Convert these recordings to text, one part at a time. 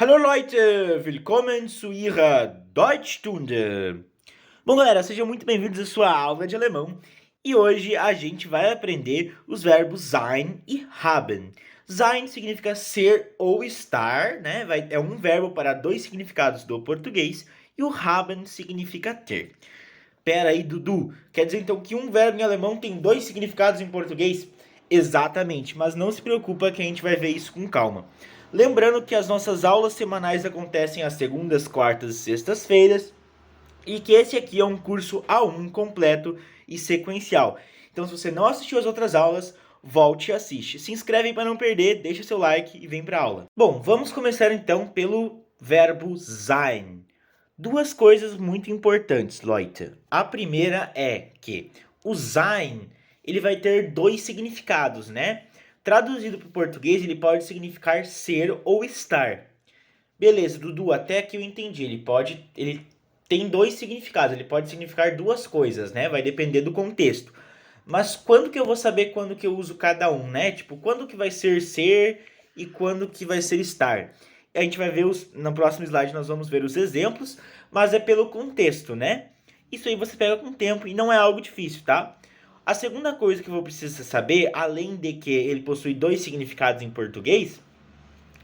Hallo Leute, willkommen zu Ihrer Deutschstunde. Bom, galera, sejam muito bem-vindos à sua aula de alemão. E hoje a gente vai aprender os verbos sein e haben. Sein significa ser ou estar, né? É um verbo para dois significados do português. E o haben significa ter. Pera aí, Dudu. Quer dizer então que um verbo em alemão tem dois significados em português? Exatamente, mas não se preocupa que a gente vai ver isso com calma. Lembrando que as nossas aulas semanais acontecem às segundas, quartas e sextas-feiras e que esse aqui é um curso A1 completo e sequencial. Então, se você não assistiu as outras aulas, volte e assiste. Se inscreve para não perder, deixa seu like e vem para a aula. Bom, vamos começar então pelo verbo sein. Duas coisas muito importantes, Leute. A primeira é que o sein, ele vai ter dois significados, né? Traduzido para o português, ele pode significar ser ou estar. Beleza, Dudu, até aqui eu entendi. Ele tem dois significados, ele pode significar duas coisas, né? Vai depender do contexto. Mas quando que eu vou saber quando que eu uso cada um, né? Tipo, quando que vai ser e quando que vai ser estar? A gente vai ver no próximo slide nós vamos ver os exemplos, mas é pelo contexto, né? Isso aí você pega com tempo e não é algo difícil, tá? A segunda coisa que eu vou precisar saber, além de que ele possui dois significados em português,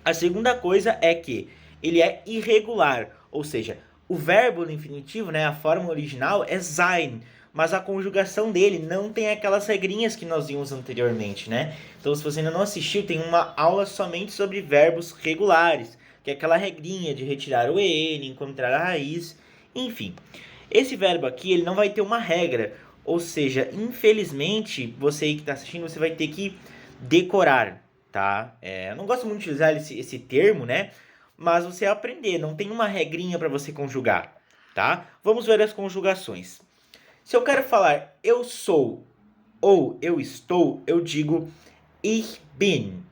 a segunda coisa é que ele é irregular, ou seja, o verbo no infinitivo, né, a forma original é sein, mas a conjugação dele não tem aquelas regrinhas que nós vimos anteriormente, né? Então, se você ainda não assistiu, tem uma aula somente sobre verbos regulares, que é aquela regrinha de retirar o en, encontrar a raiz, enfim. Esse verbo aqui, ele não vai ter uma regra, ou seja, infelizmente, você aí que está assistindo, você vai ter que decorar, tá? Eu não gosto muito de utilizar esse termo, né? Mas você aprender, não tem uma regrinha para você conjugar, tá? Vamos ver as conjugações. Se eu quero falar eu sou ou eu estou, eu digo ich bin.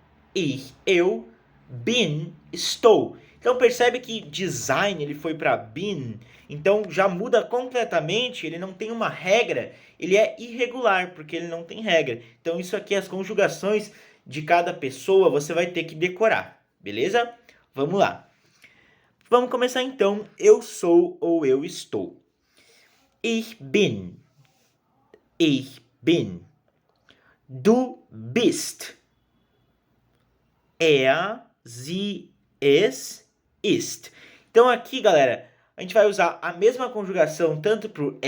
Eu, bin, estou. Então percebe que design ele foi para bin, então já muda completamente, ele não tem uma regra, ele é irregular, porque ele não tem regra. Então isso aqui, as conjugações de cada pessoa, você vai ter que decorar, beleza? Vamos lá. Vamos começar então, eu sou ou eu estou. Ich bin. Ich bin. Du bist. Sie, es, ist. Então aqui, galera, a gente vai usar a mesma conjugação tanto para o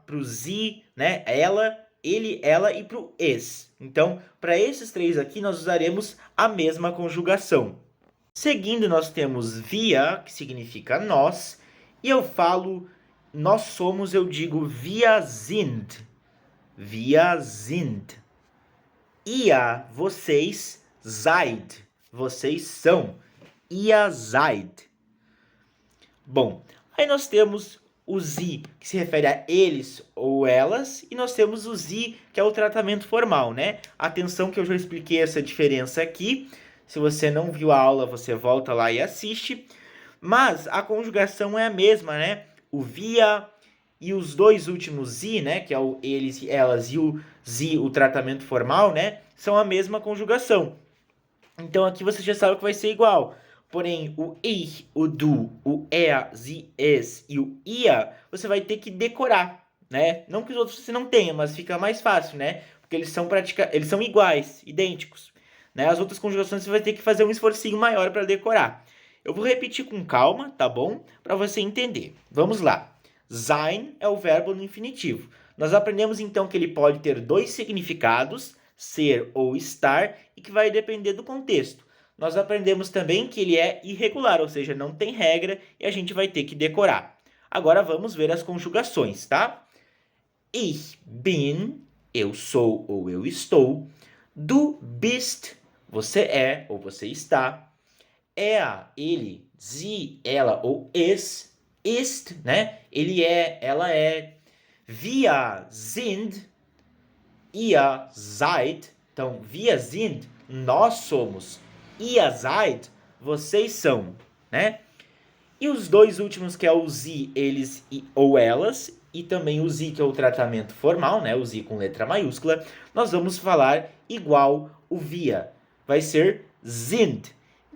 para o sie, né? Ela, ele, ela e para o es. Então, para esses três aqui, nós usaremos a mesma conjugação. Seguindo, nós temos wir, que significa nós, e eu falo nós somos, eu digo wir sind. Wir sind. Ihr, vocês, seid. Vocês são. Ihr seid. Bom, aí nós temos o sie, que se refere a eles ou elas, e nós temos o sie, que é o tratamento formal, né? Atenção que eu já expliquei essa diferença aqui. Se você não viu a aula, você volta lá e assiste. Mas a conjugação é a mesma, né? O via e os dois últimos i, né? Que é o eles e elas, e o sie, o tratamento formal, né? São a mesma conjugação. Então aqui você já sabe que vai ser igual. Porém, o ich, o du, o sie, es e o ia, você vai ter que decorar, né? Não que os outros você não tenha, mas fica mais fácil, né? Porque eles são iguais, idênticos. Né? As outras conjugações você vai ter que fazer um esforcinho maior para decorar. Eu vou repetir com calma, tá bom? Para você entender. Vamos lá. Sein é o verbo no infinitivo. Nós aprendemos então que ele pode ter dois significados, ser ou estar, e que vai depender do contexto. Nós aprendemos também que ele é irregular, ou seja, não tem regra e a gente vai ter que decorar. Agora vamos ver as conjugações, tá? Ich bin, eu sou ou eu estou. Du bist, você é ou você está. Er, ele, sie, ela ou es, ist, né? Ele é, ela é. Wir sind, ihr seid. Então, wir sind, nós somos. Ihr seid, vocês são, né? E os dois últimos, que é o sie, eles ou elas, e também o sie, que é o tratamento formal, né? O sie com letra maiúscula, nós vamos falar igual o wir. Vai ser sind.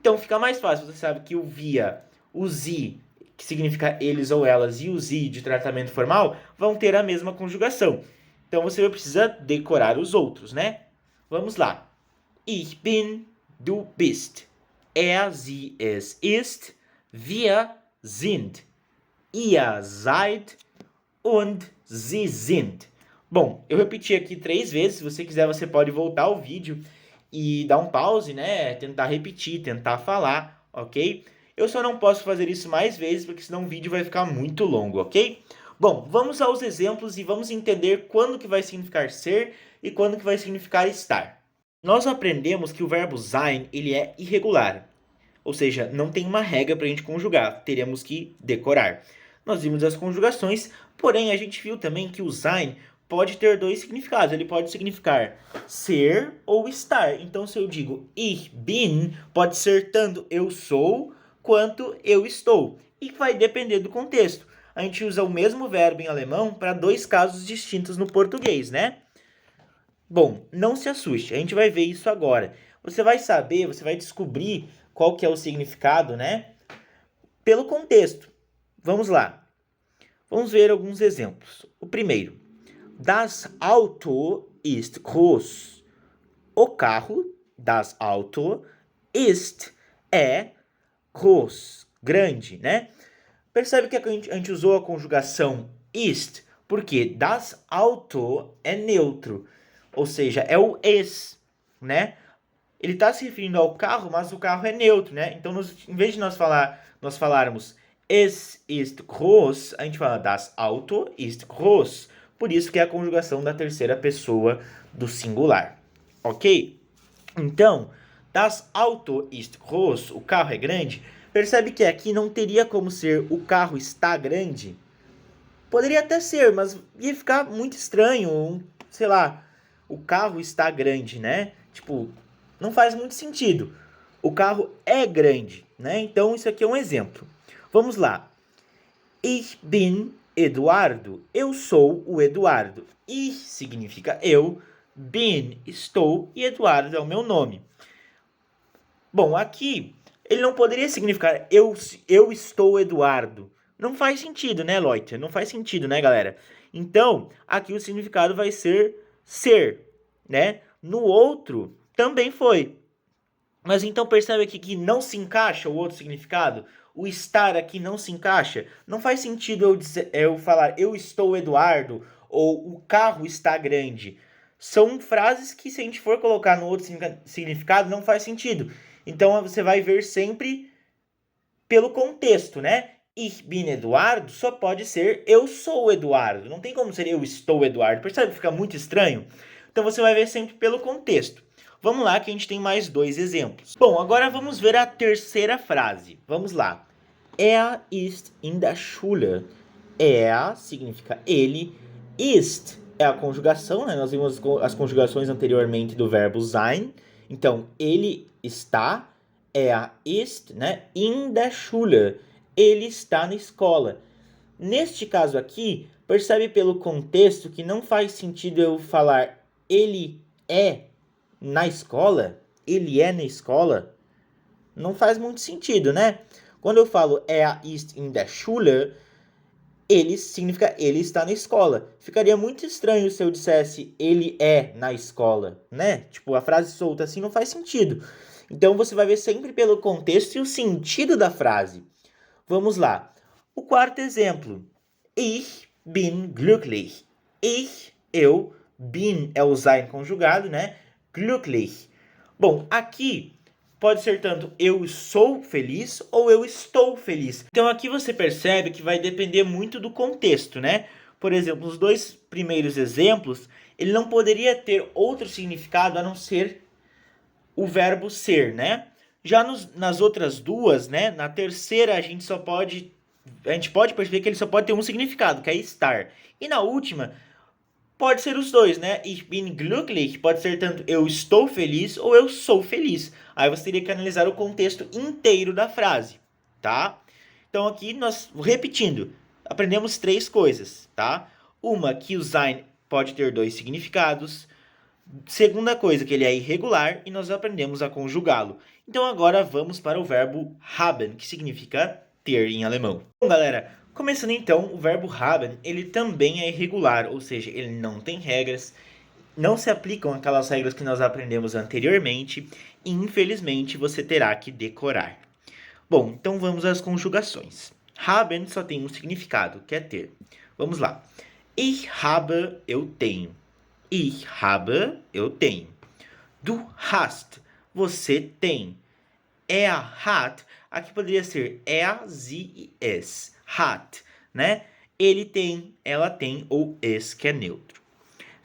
Então fica mais fácil, você sabe que o via, o sie, que significa eles ou elas, e o sie de tratamento formal, vão ter a mesma conjugação. Então você precisa decorar os outros, né? Vamos lá. Ich bin, du bist. Er, sie, es ist. Wir sind. Ihr seid. Und sie sind. Bom, eu repeti aqui 3 vezes. Se você quiser, você pode voltar ao vídeo e dar um pause, né? Tentar repetir, tentar falar, ok? Eu só não posso fazer isso mais vezes, porque senão o vídeo vai ficar muito longo, ok? Bom, vamos aos exemplos e vamos entender quando que vai significar ser e quando que vai significar estar. Nós aprendemos que o verbo sein, ele é irregular, ou seja, não tem uma regra para a gente conjugar, teremos que decorar. Nós vimos as conjugações, porém a gente viu também que o sein pode ter 2 significados. Ele pode significar ser ou estar. Então, se eu digo ich bin, pode ser tanto eu sou quanto eu estou. E vai depender do contexto. A gente usa o mesmo verbo em alemão para 2 casos distintos no português, né? Bom, não se assuste, a gente vai ver isso agora. Você vai saber, você vai descobrir qual que é o significado, né? Pelo contexto. Vamos lá. Vamos ver alguns exemplos. O primeiro. Das Auto ist groß. O carro, das Auto, ist, é, groß, grande, né? Percebe que a gente usou a conjugação ist, porque das Auto é neutro, ou seja, é o es, né? Ele está se referindo ao carro, mas o carro é neutro, né? Então, em vez de nós falarmos es ist groß, a gente fala das Auto ist groß. Por isso que é a conjugação da terceira pessoa do singular, ok? Então, das Auto ist groß, o carro é grande. Percebe que aqui não teria como ser o carro está grande? Poderia até ser, mas ia ficar muito estranho, sei lá, o carro está grande, né? Tipo, não faz muito sentido. O carro é grande, né? Então, isso aqui é um exemplo. Vamos lá. Ich bin Eduardo. Eu sou o Eduardo. Ich significa eu, bin, estou, e Eduardo é o meu nome. Bom, aqui, ele não poderia significar eu estou Eduardo. Não faz sentido, né, Leute? Não faz sentido, né, galera? Então, aqui o significado vai ser, né? No outro, também foi. Mas então percebe aqui que não se encaixa o outro significado? O estar aqui não se encaixa? Não faz sentido eu falar eu estou Eduardo ou o carro está grande. São frases que, se a gente for colocar no outro significado, não faz sentido. Então você vai ver sempre pelo contexto, né? Ich bin Eduardo só pode ser eu sou Eduardo. Não tem como ser eu estou Eduardo. Percebe que fica muito estranho? Então você vai ver sempre pelo contexto. Vamos lá que a gente tem mais 2 exemplos. Bom, agora vamos ver a terceira frase. Vamos lá. Er ist in der Schule. Er significa ele. Ist é a conjugação, né? Nós vimos as conjugações anteriormente do verbo sein. Então, ele está. Er ist, né? In der Schule. Ele está na escola. Neste caso aqui, percebe pelo contexto que não faz sentido eu falar ele é na escola? Ele é na escola? Não faz muito sentido, né? Quando eu falo er ist in der Schule, ele significa ele está na escola. Ficaria muito estranho se eu dissesse ele é na escola, né? Tipo, a frase solta assim não faz sentido. Então você vai ver sempre pelo contexto e o sentido da frase. Vamos lá. O quarto exemplo. Ich bin glücklich. Ich, eu, bin é o sein conjugado, né? Glücklich. Bom, aqui pode ser tanto eu sou feliz ou eu estou feliz. Então aqui você percebe que vai depender muito do contexto, né? Por exemplo, os 2 primeiros exemplos, ele não poderia ter outro significado a não ser o verbo ser, né? Já nas outras 2, né? Na terceira a gente pode perceber que ele só pode ter um significado, que é estar. E na última pode ser os 2, né? Ich bin glücklich pode ser tanto eu estou feliz ou eu sou feliz. Aí você teria que analisar o contexto inteiro da frase, tá? Então aqui nós, repetindo, aprendemos 3 coisas, tá? Uma, que o sein pode ter 2 significados. Segunda coisa, que ele é irregular e nós aprendemos a conjugá-lo. Então agora vamos para o verbo haben, que significa ter em alemão. Bom, galera, começando então, o verbo haben, ele também é irregular, ou seja, ele não tem regras, não se aplicam aquelas regras que nós aprendemos anteriormente e infelizmente você terá que decorar. Bom, então vamos às conjugações. Haben só tem um significado, que é ter. Vamos lá. Ich habe, eu tenho. Ich habe, eu tenho. Du hast, você tem. Er hat, aqui poderia ser er, sie e es. Hat, né? Ele tem, ela tem, ou es, que é neutro.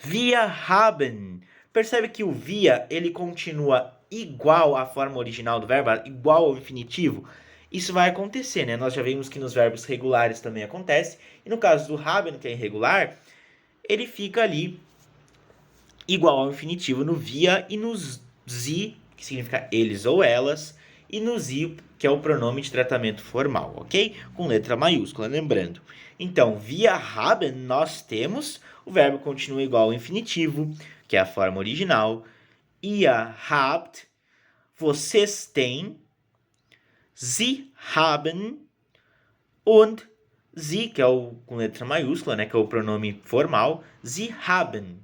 Wir haben, percebe que o wir, ele continua igual à forma original do verbo, igual ao infinitivo? Isso vai acontecer, né? Nós já vimos que nos verbos regulares também acontece. E no caso do haben, que é irregular, ele fica ali igual ao infinitivo no wir e no sie, que significa eles ou elas, e no sie, que é o pronome de tratamento formal, ok? Com letra maiúscula, lembrando. Então, wir haben, nós temos, o verbo continua igual ao infinitivo, que é a forma original. Ihr habt, vocês têm. Sie haben und sie, que é o com letra maiúscula, né, que é o pronome formal, sie haben.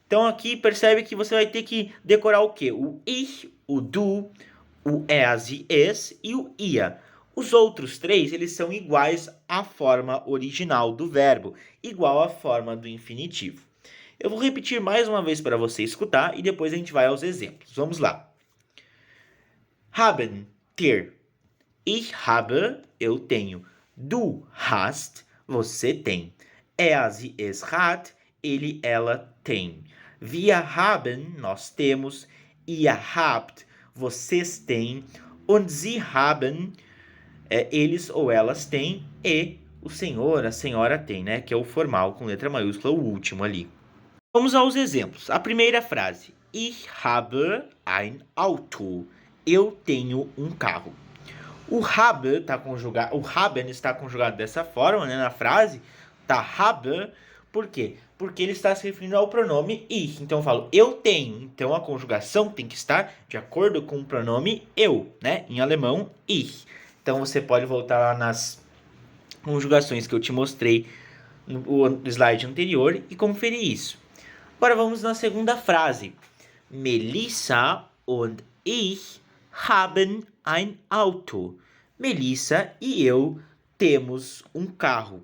Então aqui percebe que você vai ter que decorar o quê? O ich, o du, o er, sie, es e o ihr. Os outros três, eles são iguais à forma original do verbo, igual à forma do infinitivo. Eu vou repetir mais uma vez para você escutar e depois a gente vai aos exemplos. Vamos lá. Haben, ter. Ich habe, eu tenho. Du hast, você tem. Er, sie, es hat, ele, ela tem. Wir haben, nós temos. Ihr habt, vocês têm. Und sie haben, eles ou elas têm. E o senhor, a senhora tem, né? Que é o formal com letra maiúscula, o último ali. Vamos aos exemplos. A primeira frase. Ich habe ein Auto. Eu tenho um carro. O habe tá conjugado, o haben está conjugado dessa forma, né, na frase, tá habe, por quê? Porque ele está se referindo ao pronome ich. Então eu falo eu tenho, então a conjugação tem que estar de acordo com o pronome eu, né? Em alemão, ich. Então você pode voltar lá nas conjugações que eu te mostrei no slide anterior e conferir isso. Agora vamos na segunda frase. Melissa und ich haben ein Auto. Melissa e eu temos um carro.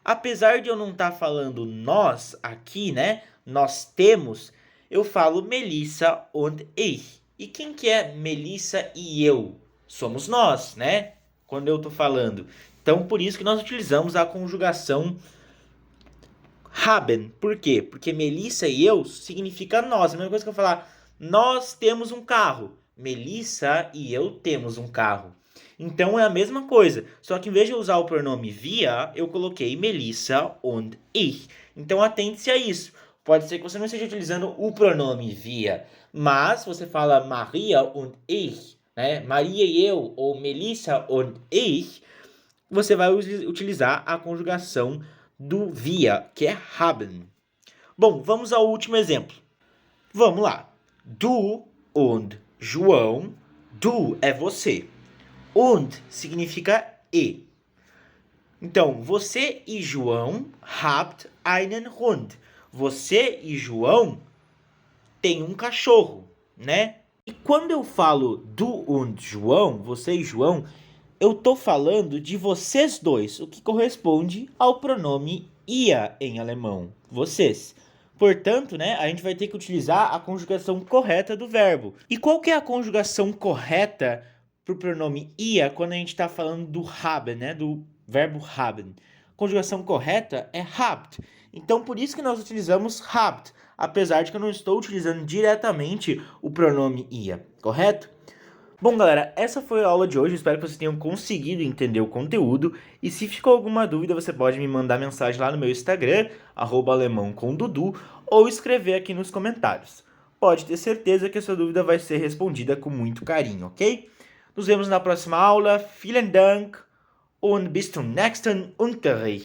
Apesar de eu não estar falando nós aqui, né? Nós temos, eu falo Melissa und ich. E quem que é Melissa e eu? Somos nós, né? Quando eu estou falando. Então, por isso que nós utilizamos a conjugação haben. Por quê? Porque Melissa e eu significa nós. A mesma coisa que eu falar, nós temos um carro. Melissa e eu temos um carro. Então é a mesma coisa, só que em vez de usar o pronome wir, eu coloquei Melissa und ich. Então atente-se a isso. Pode ser que você não esteja utilizando o pronome wir, mas você fala Maria und ich, né? Maria e eu, ou Melissa und ich, você vai utilizar a conjugação do wir, que é haben. Bom, vamos ao último exemplo. Vamos lá. Du und João, du é você. Und significa e. Então, você e João habt einen Hund. Você e João têm um cachorro, né? E quando eu falo du und João, você e João, eu tô falando de vocês dois, o que corresponde ao pronome ihr em alemão, vocês. Portanto, né, a gente vai ter que utilizar a conjugação correta do verbo. E qual que é a conjugação correta para o pronome ihr quando a gente está falando do haben, né, do verbo haben? A conjugação correta é habt. Então, por isso que nós utilizamos habt, apesar de que eu não estou utilizando diretamente o pronome ihr, correto? Bom, galera, essa foi a aula de hoje. Espero que vocês tenham conseguido entender o conteúdo. E se ficou alguma dúvida, você pode me mandar mensagem lá no meu Instagram, @alemãocomdudu, ou escrever aqui nos comentários. Pode ter certeza que a sua dúvida vai ser respondida com muito carinho, ok? Nos vemos na próxima aula. Vielen Dank und bis zum nächsten Unterricht.